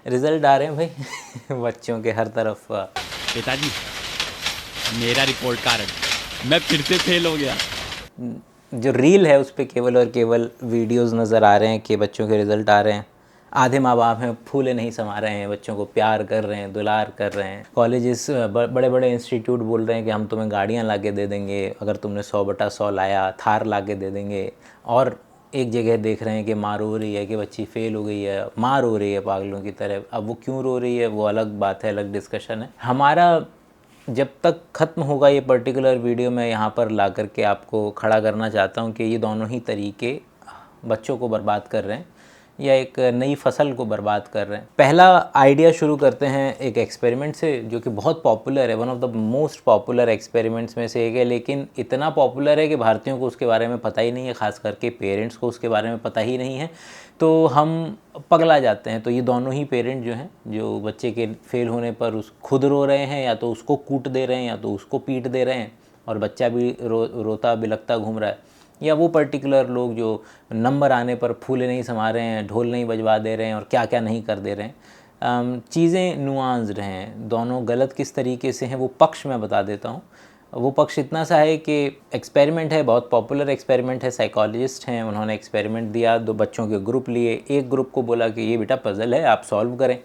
Result आ रहे हैं भाई बच्चों के हर तरफ। पिताजी, मेरा रिपोर्ट कार्ड, मैं फिर से फेल हो गया। जो रील है उस पर केवल और केवल वीडियोस नज़र आ रहे हैं कि बच्चों के रिज़ल्ट आ रहे हैं। आधे माँ बाप हैं फूले नहीं समा रहे हैं, बच्चों को प्यार कर रहे हैं, दुलार कर रहे हैं। कॉलेजेस बड़े बड़े इंस्टीट्यूट बोल रहे हैं कि हम तुम्हें गाड़ियाँ ला के दे देंगे अगर तुमने 100/100 लाया, थार ला के दे देंगे। और एक जगह देख रहे हैं कि माँ रो रही है कि बच्ची फ़ेल हो गई है, माँ रो रही है पागलों की तरह। अब वो क्यों रो रही है वो अलग बात है, अलग डिस्कशन है। हमारा जब तक ख़त्म होगा ये पर्टिकुलर वीडियो, मैं यहाँ पर ला कर के आपको खड़ा करना चाहता हूँ कि ये दोनों ही तरीके बच्चों को बर्बाद कर रहे हैं या एक नई फसल को बर्बाद कर रहे हैं। पहला आइडिया शुरू करते हैं एक एक्सपेरिमेंट से जो कि बहुत पॉपुलर है, one of the most popular experiments में से एक है, लेकिन इतना पॉपुलर है कि भारतीयों को उसके बारे में पता ही नहीं है, ख़ास करके पेरेंट्स को उसके बारे में पता ही नहीं है, तो हम पगला जाते हैं। तो ये दोनों ही पेरेंट जो हैं, जो बच्चे के फेल होने पर उस खुद रो रहे हैं, या तो उसको कूट दे रहे हैं या तो उसको पीट दे रहे हैं, और बच्चा भी रोता बिलखता घूम रहा है। या वो पर्टिकुलर लोग जो नंबर आने पर फूले नहीं समा रहे हैं, ढोल नहीं बजवा दे रहे हैं और क्या क्या नहीं कर दे रहे हैं। चीज़ें नुआंस्ड हैं, दोनों गलत किस तरीके से हैं वो पक्ष मैं बता देता हूँ। वो पक्ष इतना सा है कि एक्सपेरिमेंट है, बहुत पॉपुलर एक्सपेरिमेंट है, साइकोलॉजिस्ट हैं, उन्होंने एक्सपेरिमेंट दिया, 2 बच्चों के ग्रुप लिए। एक ग्रुप को बोला कि ये बेटा पज़ल है, आप सॉल्व करें।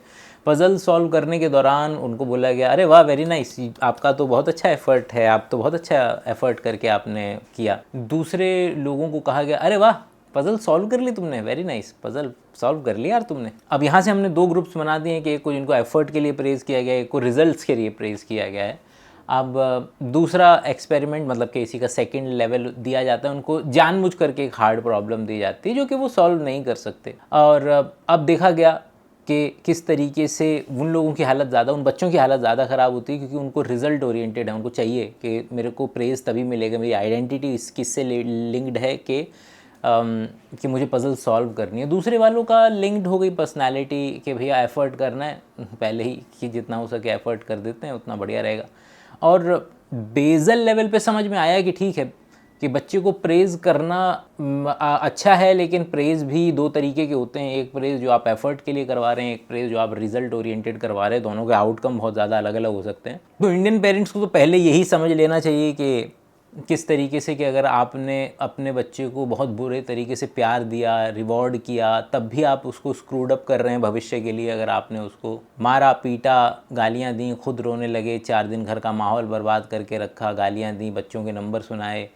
पज़ल सॉल्व करने के दौरान उनको बोला गया, अरे वाह वेरी नाइस, आपका तो बहुत अच्छा एफ़र्ट है, आप तो बहुत अच्छा एफ़र्ट करके आपने किया। दूसरे लोगों को कहा गया, अरे वाह पज़ल सॉल्व कर ली तुमने, वेरी नाइस, पज़ल सॉल्व कर लिया यार तुमने। अब यहाँ से हमने 2 ग्रुप्स बना दिए हैं कि एक को जिनको एफ़र्ट के लिए प्रेज़ किया गया है, एक को रिज़ल्ट्स के लिए प्रेज़ किया गया है। अब दूसरा एक्सपेरिमेंट मतलब कि इसी का सेकंड लेवल दिया जाता है, उनको जानबूझ करके एक हार्ड प्रॉब्लम दी जाती है जो कि वो सॉल्व नहीं कर सकते। और अब देखा गया कि किस तरीके से उन लोगों की हालत ज़्यादा, उन बच्चों की हालत ज़्यादा ख़राब होती है क्योंकि उनको रिज़ल्ट ओरिएंटेड है, उनको चाहिए कि मेरे को प्रेज़ तभी मिलेगा, मेरी आइडेंटिटी इस किससे लिंक्ड है कि मुझे पज़ल सॉल्व करनी है। दूसरे वालों का लिंक्ड हो गई पर्सनालिटी कि भैया एफ़र्ट करना है पहले ही, कि जितना हो सके एफ़र्ट कर देते हैं उतना बढ़िया रहेगा। और बेसल लेवल पे समझ में आया कि ठीक है कि बच्चे को प्रेज़ करना अच्छा है, लेकिन प्रेज़ भी 2 तरीके के होते हैं। एक प्रेज़ जो आप एफ़र्ट के लिए करवा रहे हैं, एक प्रेज़ जो आप रिज़ल्ट ओरिएंटेड करवा रहे हैं, दोनों के आउटकम बहुत ज़्यादा अलग अलग हो सकते हैं। तो इंडियन पेरेंट्स को तो पहले यही समझ लेना चाहिए कि किस तरीके से कि अगर आपने अपने बच्चे को बहुत बुरे तरीके से प्यार दिया, रिवॉर्ड किया, तब भी आप उसको स्क्रूड अप कर रहे हैं भविष्य के लिए। अगर आपने उसको मारा पीटा, गालियाँ दी, खुद रोने लगे, 4 दिन घर का माहौल बर्बाद करके रखा, गालियाँ दी, बच्चों के नंबर सुनाए,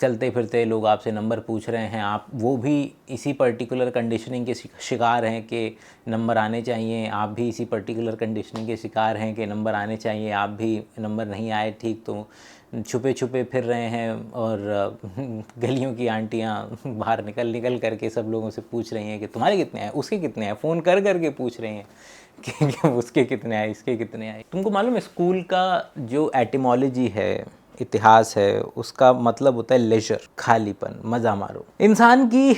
चलते फिरते लोग आपसे नंबर पूछ रहे हैं, आप वो भी इसी पर्टिकुलर कंडीशनिंग के शिकार हैं कि नंबर आने चाहिए, आप भी इसी पर्टिकुलर कंडीशनिंग के शिकार हैं कि नंबर आने चाहिए, आप भी नंबर नहीं आए ठीक तो छुपे छुपे फिर रहे हैं, और गलियों की आंटियाँ बाहर निकल करके सब लोगों से पूछ रही हैं कि तुम्हारे कितने आए, उसके कितने आए, फ़ोन कर करके पूछ रहे हैं कि उसके कितने आए, इसके कितने आए। तुमको मालूम है स्कूल का जो एटिमोलॉजी है, इतिहास है, उसका मतलब होता है लेजर, खालीपन, मज़ा मारो। इंसान की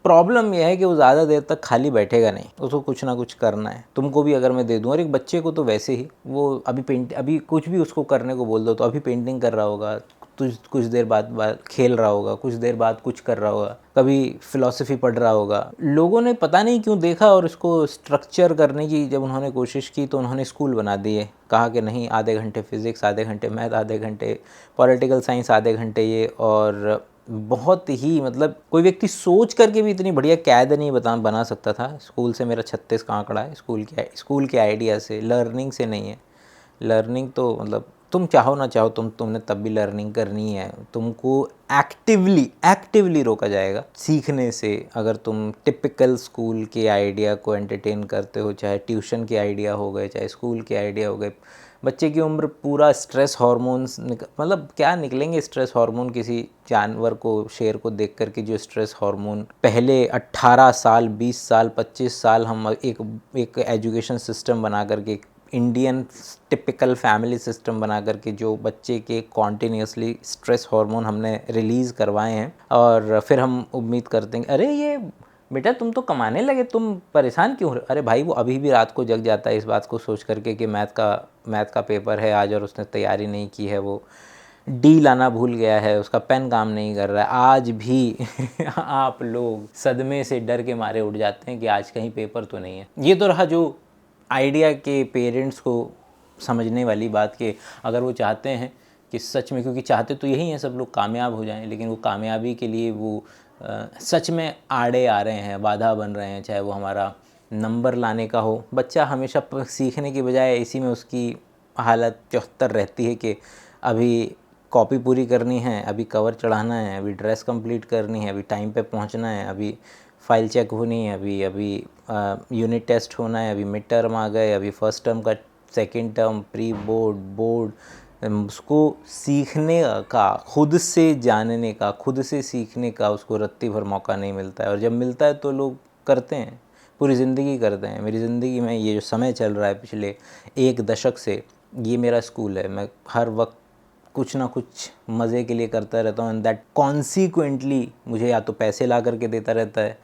प्रॉब्लम यह है कि वो ज़्यादा देर तक खाली बैठेगा नहीं, उसको कुछ ना कुछ करना है। तुमको भी अगर मैं दे दूँ, और एक बच्चे को तो वैसे ही, वो अभी कुछ भी उसको करने को बोल दो तो अभी पेंटिंग कर रहा होगा, कुछ देर बाद खेल रहा होगा, कुछ देर बाद कुछ कर रहा होगा, कभी फ़िलॉसफी पढ़ रहा होगा। लोगों ने पता नहीं क्यों देखा और इसको स्ट्रक्चर करने की जब उन्होंने कोशिश की तो उन्होंने स्कूल बना दिए। कहा कि नहीं, आधे घंटे फिज़िक्स, आधे घंटे मैथ, आधे घंटे पॉलिटिकल साइंस, आधे घंटे ये। और बहुत ही मतलब कोई व्यक्ति सोच करके भी इतनी बढ़िया कैद नहीं बना सकता था। स्कूल से मेरा 36 का आंकड़ा है, स्कूल के आइडिया से, लर्निंग से नहीं है। लर्निंग तो मतलब तुम चाहो ना चाहो तुमने तब भी लर्निंग करनी है। तुमको एक्टिवली रोका जाएगा सीखने से अगर तुम टिपिकल स्कूल के आइडिया को एंटरटेन करते हो, चाहे ट्यूशन के आइडिया हो गए, चाहे स्कूल के आइडिया हो गए। बच्चे की उम्र पूरा स्ट्रेस हार्मोन्स मतलब क्या निकलेंगे स्ट्रेस हार्मोन किसी जानवर को, शेर को देख कर के जो स्ट्रेस हार्मोन पहले 18 साल, 20 साल, 25 साल हम एक एजुकेशन सिस्टम बना करके, इंडियन टिपिकल फैमिली सिस्टम बना करके जो बच्चे के कॉन्टीन्यूसली स्ट्रेस हार्मोन हमने रिलीज़ करवाए हैं, और फिर हम उम्मीद करते हैं अरे ये बेटा तुम तो कमाने लगे, तुम परेशान क्यों हो रहे? अरे भाई वो अभी भी रात को जग जाता है इस बात को सोच करके कि मैथ का पेपर है आज और उसने तैयारी नहीं की है, वो डी लाना भूल गया है, उसका पेन काम नहीं कर रहा है, आज भी आप लोग सदमे से डर के मारे उठ जाते हैं कि आज कहीं पेपर तो नहीं है। ये तो रहा जो आइडिया के पेरेंट्स को समझने वाली बात कि अगर वो चाहते हैं कि सच में, क्योंकि चाहते तो यही हैं सब लोग कामयाब हो जाएं, लेकिन वो कामयाबी के लिए वो सच में आड़े आ रहे हैं, बाधा बन रहे हैं, चाहे वो हमारा नंबर लाने का हो। बच्चा हमेशा सीखने की बजाय इसी में उसकी हालत 74 रहती है कि अभी कॉपी पूरी करनी है, अभी कवर चढ़ाना है, अभी ड्रेस कंप्लीट करनी है, अभी टाइम पे पहुंचना है, अभी फाइल चेक होनी है, अभी यूनिट टेस्ट होना है, अभी मिड टर्म आ गए, अभी फर्स्ट टर्म का second term, pre board, board. उसको सीखने का, खुद से जानने का, खुद से सीखने का उसको रत्ती भर मौका नहीं मिलता है। और जब मिलता है तो लोग करते हैं, पूरी ज़िंदगी करते हैं। मेरी ज़िंदगी में ये जो समय चल रहा है पिछले 1 दशक से, ये मेरा स्कूल है। मैं हर वक्त कुछ ना कुछ मज़े के लिए करता रहता हूँ, एंड दैट कॉन्सिक्वेंटली मुझे या तो पैसे ला करके देता रहता है,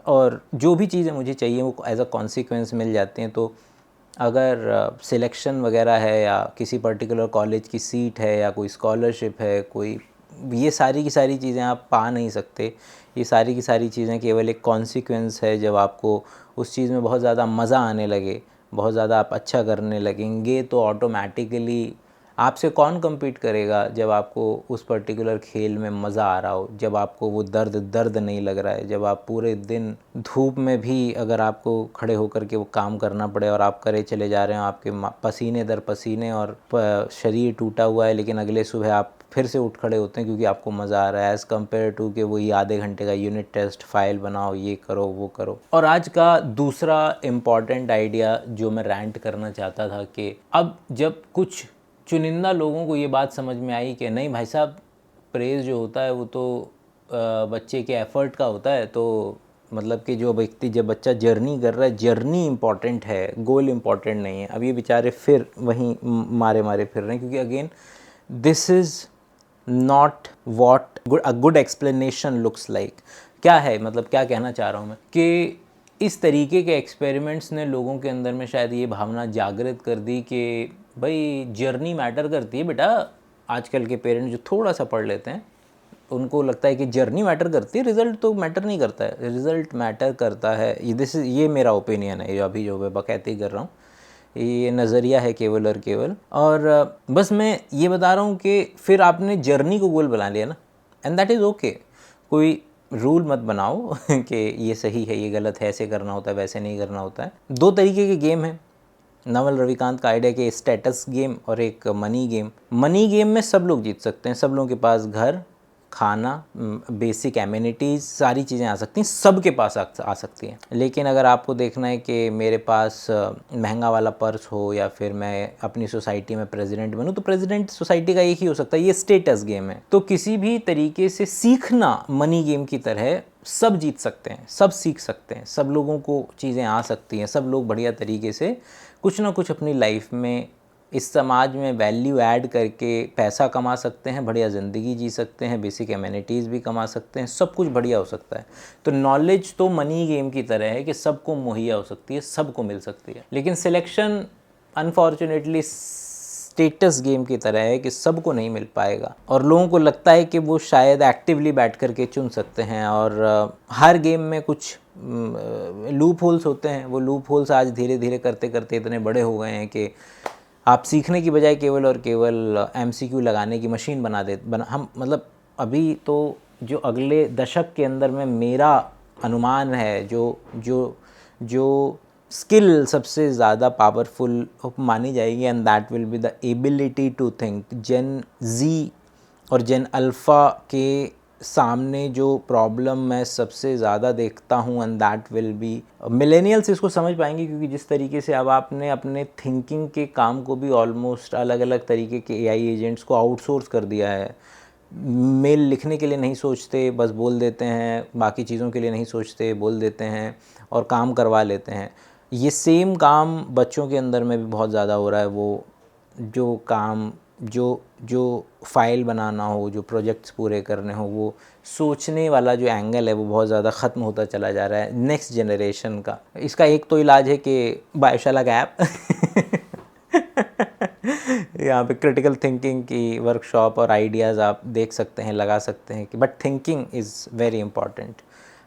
और जो भी चीज़ें मुझे चाहिए वो एज अ कॉन्सिक्वेंस मिल जाती हैं। तो अगर सिलेक्शन वगैरह है, या किसी पर्टिकुलर कॉलेज की सीट है, या कोई स्कॉलरशिप है, कोई, ये सारी की सारी चीज़ें आप पा नहीं सकते। ये सारी की सारी चीज़ें केवल एक कॉन्सिक्वेंस है। जब आपको उस चीज़ में बहुत ज़्यादा मज़ा आने लगे, बहुत ज़्यादा आप अच्छा करने लगेंगे, तो ऑटोमेटिकली आपसे कौन कम्पीट करेगा। जब आपको उस पर्टिकुलर खेल में मज़ा आ रहा हो, जब आपको वो दर्द नहीं लग रहा है, जब आप पूरे दिन धूप में भी अगर आपको खड़े होकर के वो काम करना पड़े और आप करे चले जा रहे हो, आपके पसीने दर पसीने और शरीर टूटा हुआ है, लेकिन अगले सुबह आप फिर से उठ खड़े होते हैं क्योंकि आपको मज़ा आ रहा है, एज़ कम्पेयर टू कि वही आधे घंटे का यूनिट टेस्ट, फाइल बनाओ, ये करो वो करो। और आज का दूसरा इम्पॉर्टेंट आइडिया जो मैं रैंट करना चाहता था कि अब जब कुछ चुनिंदा लोगों को ये बात समझ में आई कि नहीं भाई साहब, प्रेज़ जो होता है वो तो बच्चे के एफ़र्ट का होता है। तो मतलब कि जो व्यक्ति, जब बच्चा जर्नी कर रहा है, जर्नी इम्पॉर्टेंट है, गोल इम्पॉर्टेंट नहीं है। अब ये बेचारे फिर वहीं मारे फिर रहे हैं, क्योंकि again this is not what a good explanation looks like. क्या है, मतलब क्या कहना चाह रहा हूँ मैं, कि इस तरीके के एक्सपेरिमेंट्स ने लोगों के अंदर में शायद ये भावना जागृत कर दी कि भाई जर्नी मैटर करती है बेटा। आजकल के पेरेंट्स जो थोड़ा सा पढ़ लेते हैं, उनको लगता है कि जर्नी मैटर करती है, रिज़ल्ट तो मैटर नहीं करता है। रिज़ल्ट मैटर करता है। ये मेरा ओपिनियन है, जो मैं बकैती कर रहा हूँ, ये नज़रिया है केवल और केवल। और बस मैं ये बता रहा हूँ कि फिर आपने जर्नी को गोल बना लिया ना, एंड दैट इज़ ओके। कोई रूल मत बनाओ कि ये सही है, ये गलत है, ऐसे करना होता है, वैसे नहीं करना होता है। 2 तरीके के गेम हैं। नवल रविकांत का आइडिया कि स्टेटस गेम और एक मनी गेम। मनी गेम में सब लोग जीत सकते हैं, सब लोगों के पास घर, खाना, बेसिक एमिनिटीज़, सारी चीज़ें आ सकती हैं, सबके पास आ सकती हैं। लेकिन अगर आपको देखना है कि मेरे पास महंगा वाला पर्स हो, या फिर मैं अपनी सोसाइटी में प्रेसिडेंट बनूं, तो प्रेसिडेंट सोसाइटी का एक ही हो सकता है। ये स्टेटस गेम है। तो किसी भी तरीके से सीखना मनी गेम की तरह, सब जीत सकते हैं, सब सीख सकते हैं, सब लोगों को चीज़ें आ सकती हैं, सब लोग बढ़िया तरीके से कुछ ना कुछ अपनी लाइफ में, इस समाज में वैल्यू ऐड करके पैसा कमा सकते हैं, बढ़िया ज़िंदगी जी सकते हैं, बेसिक एमिनिटीज़ भी कमा सकते हैं, सब कुछ बढ़िया हो सकता है। तो नॉलेज तो मनी गेम की तरह है कि सबको मुहैया हो सकती है, सबको मिल सकती है। लेकिन सिलेक्शन अनफॉर्चुनेटली स्टेटस गेम की तरह है कि सबको नहीं मिल पाएगा, और लोगों को लगता है कि वो शायद एक्टिवली बैठ करके चुन सकते हैं। और हर गेम में कुछ लूप होल्स होते हैं। वो लूप होल्स आज धीरे धीरे करते करते इतने बड़े हो गए हैं कि आप सीखने की बजाय केवल और केवल MCQ लगाने की मशीन हम मतलब अभी तो जो अगले दशक के अंदर में मेरा अनुमान है, जो स्किल सबसे ज़्यादा पावरफुल मानी जाएगी, and that will be the ability to think. Gen Z और जेन अल्फ़ा के सामने जो प्रॉब्लम मैं सबसे ज़्यादा देखता हूँ, and that will B, millennials इसको समझ पाएंगे, क्योंकि जिस तरीके से अब आपने अपने थिंकिंग के काम को भी ऑलमोस्ट अलग अलग तरीके के AI एजेंट्स को आउटसोर्स कर दिया है। मेल लिखने के लिए नहीं सोचते, बस बोल देते हैं, बाकी चीज़ों के लिए नहीं सोचते, बोल देते हैं और काम करवा लेते हैं। ये सेम काम बच्चों के अंदर में भी बहुत ज़्यादा हो रहा है। वो जो काम, जो फाइल बनाना हो, जो प्रोजेक्ट्स पूरे करने हो, वो सोचने वाला जो एंगल है वो बहुत ज़्यादा ख़त्म होता चला जा रहा है नेक्स्ट जनरेशन का। इसका एक तो इलाज है कि बायोशाला का ऐप यहाँ पे क्रिटिकल थिंकिंग की वर्कशॉप और आइडियाज़ आप देख सकते हैं, लगा सकते हैं कि but thinking is very important.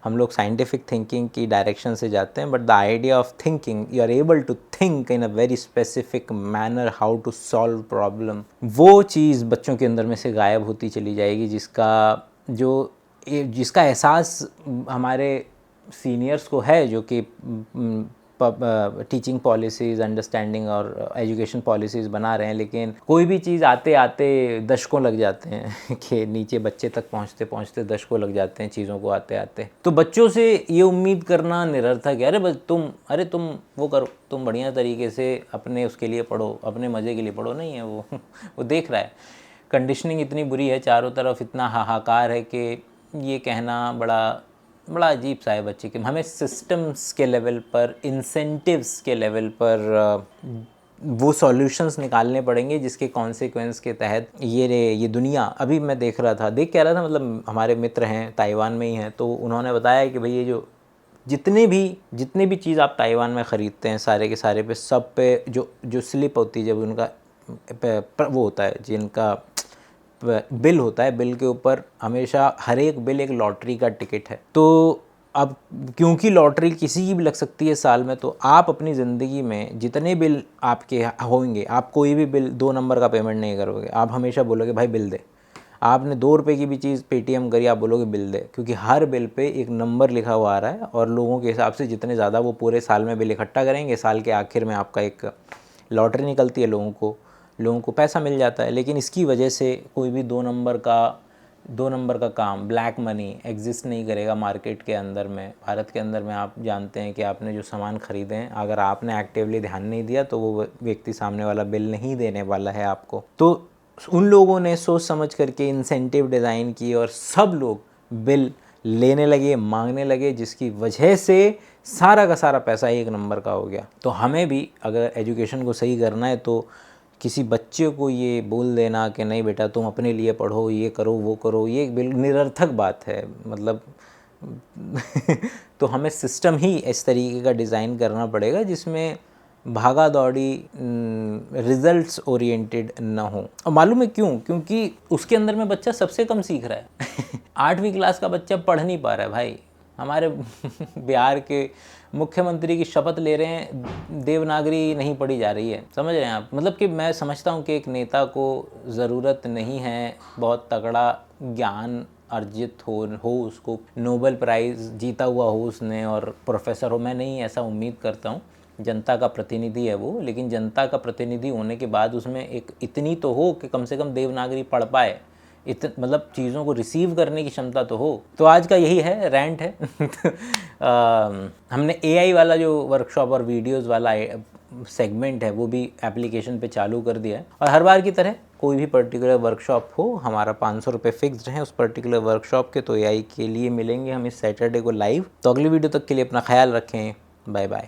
हम लोग साइंटिफिक थिंकिंग की डायरेक्शन से जाते हैं, but the idea of thinking, you are able to think in a very specific manner how to solve problem, वो चीज़ बच्चों के अंदर में से गायब होती चली जाएगी, जिसका एहसास हमारे सीनियर्स को है, जो कि टीचिंग पॉलिसीज़, अंडरस्टैंडिंग और एजुकेशन पॉलिसीज़ बना रहे हैं। लेकिन कोई भी चीज़ आते आते दशकों लग जाते हैं कि नीचे बच्चे तक पहुंचते पहुंचते दशकों लग जाते हैं चीज़ों को आते आते। तो बच्चों से ये उम्मीद करना निरर्थक है, अरे तुम वो करो, तुम बढ़िया तरीके से अपने उसके लिए पढ़ो, अपने मज़े के लिए पढ़ो, नहीं है वो वो देख रहा है। कंडीशनिंग इतनी बुरी है, चारों तरफ इतना हाहाकार है कि ये कहना बड़ा अजीब सा है बच्चे के। हमें सिस्टम्स के लेवल पर, इंसेंटिव्स के लेवल पर वो सॉल्यूशंस निकालने पड़ेंगे जिसके कॉन्सिक्वेंस के तहत ये दुनिया, अभी मैं देख कह रहा था, मतलब हमारे मित्र हैं ताइवान में ही हैं, तो उन्होंने बताया कि भाई ये जो जितने भी चीज़ आप ताइवान में ख़रीदते हैं, सारे के सारे पे, सब पे जो स्लिप होती है, जब उनका वो होता है, जिनका बिल होता है, बिल के ऊपर हमेशा हर एक बिल एक लॉटरी का टिकट है। तो अब क्योंकि लॉटरी किसी की भी लग सकती है साल में, तो आप अपनी ज़िंदगी में जितने बिल आपके होंगे, आप कोई भी बिल 2 नंबर का पेमेंट नहीं करोगे। आप हमेशा बोलोगे भाई बिल दे। आपने 2 रुपये की भी चीज़ पेटीएम करी, आप बोलोगे बिल दे, क्योंकि हर बिल पे एक नंबर लिखा हुआ आ रहा है, और लोगों के हिसाब से जितने ज़्यादा वो पूरे साल में बिल इकट्ठा करेंगे, साल के आखिर में आपका एक लॉटरी निकलती है, लोगों को पैसा मिल जाता है। लेकिन इसकी वजह से कोई भी 2 नंबर का काम, ब्लैक मनी एग्जिस्ट नहीं करेगा मार्केट के अंदर में। भारत के अंदर में आप जानते हैं कि आपने जो सामान ख़रीदे हैं, अगर आपने एक्टिवली ध्यान नहीं दिया तो वो व्यक्ति सामने वाला बिल नहीं देने वाला है आपको। तो उन लोगों ने सोच समझ करके इंसेंटिव डिज़ाइन की और सब लोग बिल लेने लगे, मांगने लगे, जिसकी वजह से सारा का सारा पैसा 1 नंबर का हो गया। तो हमें भी अगर एजुकेशन को सही करना है तो किसी बच्चे को ये बोल देना कि नहीं बेटा तुम अपने लिए पढ़ो, ये करो, वो करो, ये बिल्कुल निरर्थक बात है, मतलब तो हमें सिस्टम ही इस तरीके का डिज़ाइन करना पड़ेगा जिसमें भागा दौड़ी, रिजल्ट्स ओरिएंटेड ना हो। और मालूम है क्यों? क्योंकि उसके अंदर में बच्चा सबसे कम सीख रहा है 8वीं क्लास का बच्चा पढ़ नहीं पा रहा है भाई। हमारे बिहार के मुख्यमंत्री की शपथ ले रहे हैं, देवनागरी नहीं पढ़ी जा रही है, समझ रहे हैं आप? मतलब कि मैं समझता हूँ कि एक नेता को ज़रूरत नहीं है बहुत तगड़ा ज्ञान अर्जित हो, उसको नोबेल प्राइज़ जीता हुआ हो उसने और प्रोफेसर हो, मैं नहीं ऐसा उम्मीद करता हूँ। जनता का प्रतिनिधि है वो, लेकिन जनता का प्रतिनिधि होने के बाद उसमें एक इतनी तो हो कि कम से कम देवनागरी पढ़ पाए, मतलब चीज़ों को रिसीव करने की क्षमता तो हो। तो आज का यही है, रेंट है हमने AI वाला जो वर्कशॉप और वीडियोस वाला सेगमेंट है वो भी एप्लीकेशन पे चालू कर दिया है। और हर बार की तरह कोई भी पर्टिकुलर वर्कशॉप हो, हमारा 500 रुपये फिक्स्ड है उस पर्टिकुलर वर्कशॉप के। तो AI के लिए मिलेंगे हम इस सैटरडे को लाइव। तो अगली वीडियो तक के लिए अपना ख्याल रखें, बाय बाय।